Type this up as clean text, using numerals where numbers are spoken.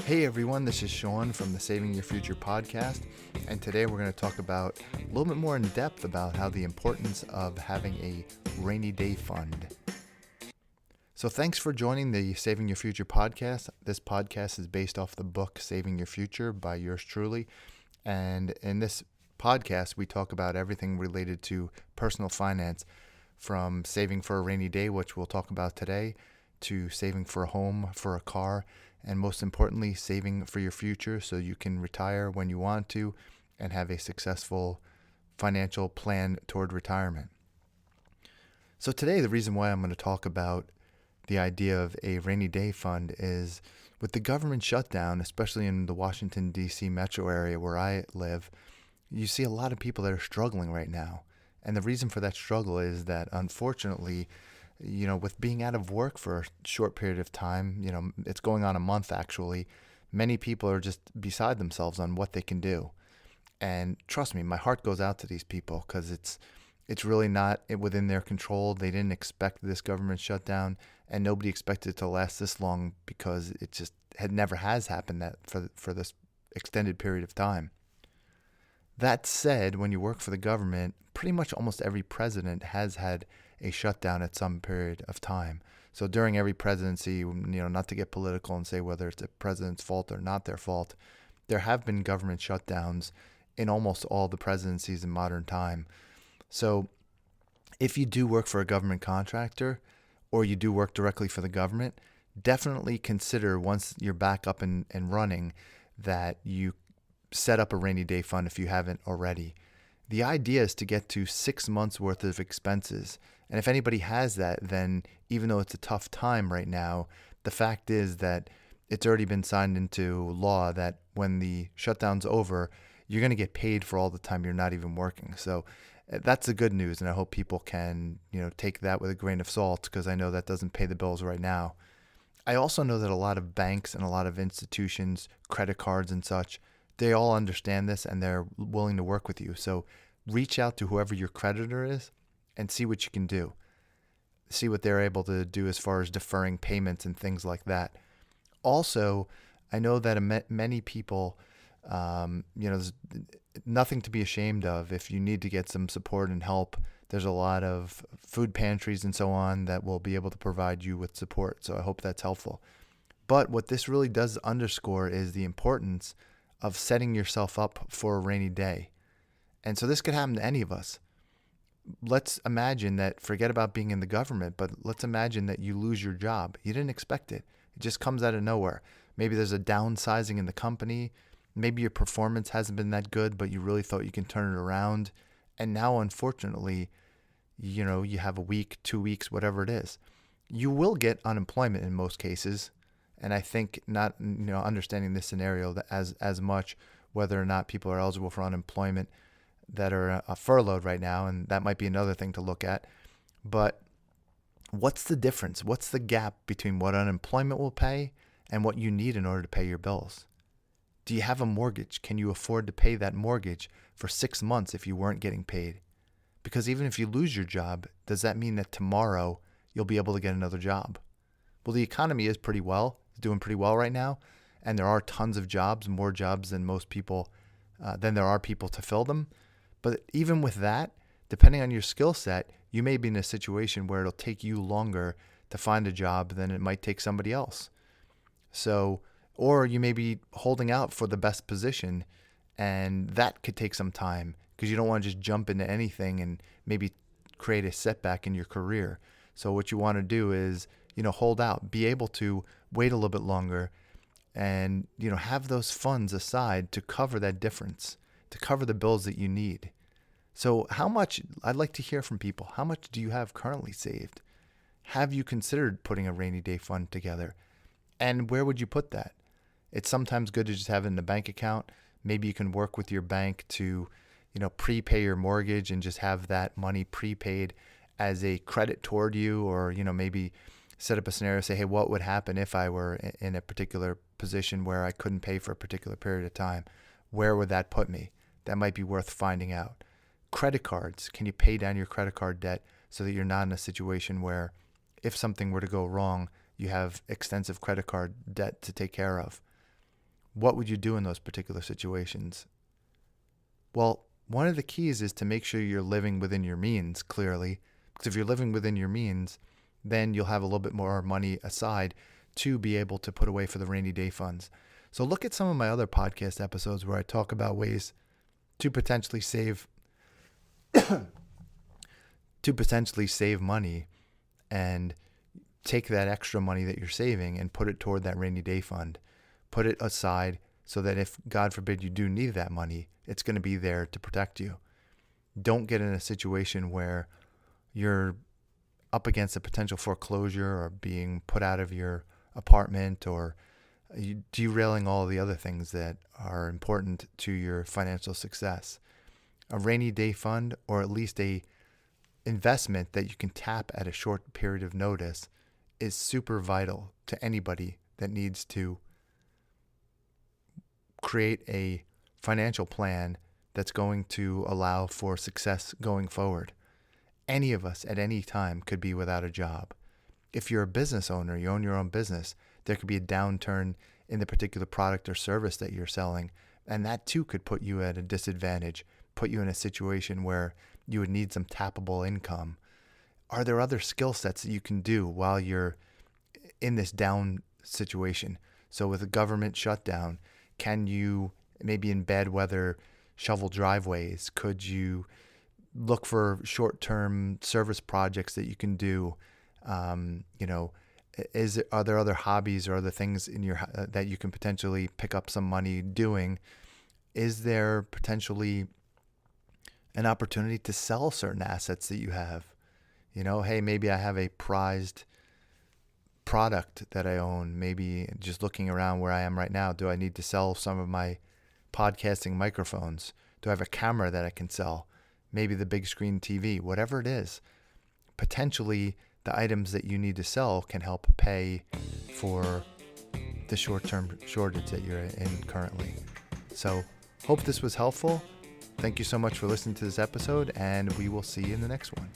Hey everyone, this is Sean from the Saving Your Future podcast, and today we're going to talk about a little bit more in depth about how the importance of having a rainy day fund. So thanks for joining the Saving Your Future podcast. This podcast is based off the book Saving Your Future by yours truly, and in this podcast we talk about everything related to personal finance, from saving for a rainy day, which we'll talk about today, to saving for a home, for a car, and most importantly, saving for your future so you can retire when you want to and have a successful financial plan toward retirement. So today, the reason why I'm going to talk about the idea of a rainy day fund is with the government shutdown, especially in the Washington, D.C. metro area where I live, you see a lot of people that are struggling right now. And the reason for that struggle is that, unfortunately, with being out of work for a short period of time, it's going on a month actually, many people are just beside themselves on what they can do. And trust me, my heart goes out to these people because it's really not within their control. They didn't expect this government shutdown, and nobody expected it to last this long because it just never has happened that for this extended period of time. That said, when you work for the government, pretty much almost every president has had a shutdown at some period of time. So during every presidency, not to get political and say whether it's a president's fault or not their fault, there have been government shutdowns in almost all the presidencies in modern time. So if you do work for a government contractor or you do work directly for the government, definitely consider, once you're back up and running, that you set up a rainy day fund if you haven't already. The idea is to get to 6 months worth of expenses. And if anybody has that, then even though it's a tough time right now, the fact is that it's already been signed into law that when the shutdown's over, you're going to get paid for all the time you're not even working. So that's the good news. And I hope people can, take that with a grain of salt, because I know that doesn't pay the bills right now. I also know that a lot of banks and a lot of institutions, credit cards and such, they all understand this and they're willing to work with you. So reach out to whoever your creditor is and see what you can do. See what they're able to do as far as deferring payments and things like that. Also, I know that many people, there's nothing to be ashamed of. If you need to get some support and help, there's a lot of food pantries and so on that will be able to provide you with support. So I hope that's helpful. But what this really does underscore is the importance of setting yourself up for a rainy day. And so this could happen to any of us. Let's imagine that, forget about being in the government, but let's imagine that you lose your job. You didn't expect it. It just comes out of nowhere. Maybe there's a downsizing in the company. Maybe your performance hasn't been that good, but you really thought you can turn it around. And now, unfortunately, you have a week, 2 weeks, whatever it is. You will get unemployment in most cases. And I think not, understanding this scenario as much, whether or not people are eligible for unemployment that are furloughed right now, and that might be another thing to look at. But what's the difference? What's the gap between what unemployment will pay and what you need in order to pay your bills? Do you have a mortgage? Can you afford to pay that mortgage for 6 months if you weren't getting paid? Because even if you lose your job, does that mean that tomorrow you'll be able to get another job? Well, the economy is doing pretty well right now, and there are tons of jobs, more jobs than most people, than there are people to fill them. But even with that, depending on your skill set, you may be in a situation where it'll take you longer to find a job than it might take somebody else. So, or you may be holding out for the best position, and that could take some time because you don't want to just jump into anything and maybe create a setback in your career. So what you want to do is, hold out, be able to wait a little bit longer and, have those funds aside to cover that difference, to cover the bills that you need. So I'd like to hear from people. How much do you have currently saved? Have you considered putting a rainy day fund together? And where would you put that? It's sometimes good to just have it in a bank account. Maybe you can work with your bank to, prepay your mortgage and just have that money prepaid as a credit toward you, or, maybe set up a scenario, say, hey, what would happen if I were in a particular position where I couldn't pay for a particular period of time? Where would that put me? That might be worth finding out. Credit cards. Can you pay down your credit card debt so that you're not in a situation where if something were to go wrong, you have extensive credit card debt to take care of? What would you do in those particular situations? Well, one of the keys is to make sure you're living within your means, clearly. Because if you're living within your means, then you'll have a little bit more money aside to be able to put away for the rainy day funds. So look at some of my other podcast episodes where I talk about ways to potentially save money, and take that extra money that you're saving and put it toward that rainy day fund. Put it aside so that if, God forbid, you do need that money, it's going to be there to protect you. Don't get in a situation where you're up against a potential foreclosure or being put out of your apartment, or you derailing all the other things that are important to your financial success. A rainy day fund, or at least a investment that you can tap at a short period of notice, is super vital to anybody that needs to create a financial plan that's going to allow for success going forward. Any of us at any time could be without a job. If you're a business owner, you own your own business, there could be a downturn in the particular product or service that you're selling, and that too could put you at a disadvantage, put you in a situation where you would need some tappable income. Are there other skill sets that you can do while you're in this down situation? So with a government shutdown, can you, maybe in bad weather, shovel driveways? Could you look for short-term service projects that you can do? Are there other hobbies or other things in your that you can potentially pick up some money doing? Is there potentially an opportunity to sell certain assets that you have? Hey, maybe I have a prized product that I own. Maybe just looking around where I am right now, do I need to sell some of my podcasting microphones? Do I have a camera that I can sell? Maybe the big screen TV, whatever it is. Potentially the items that you need to sell can help pay for the short-term shortage that you're in currently. So hope this was helpful. Thank you so much for listening to this episode, and we will see you in the next one.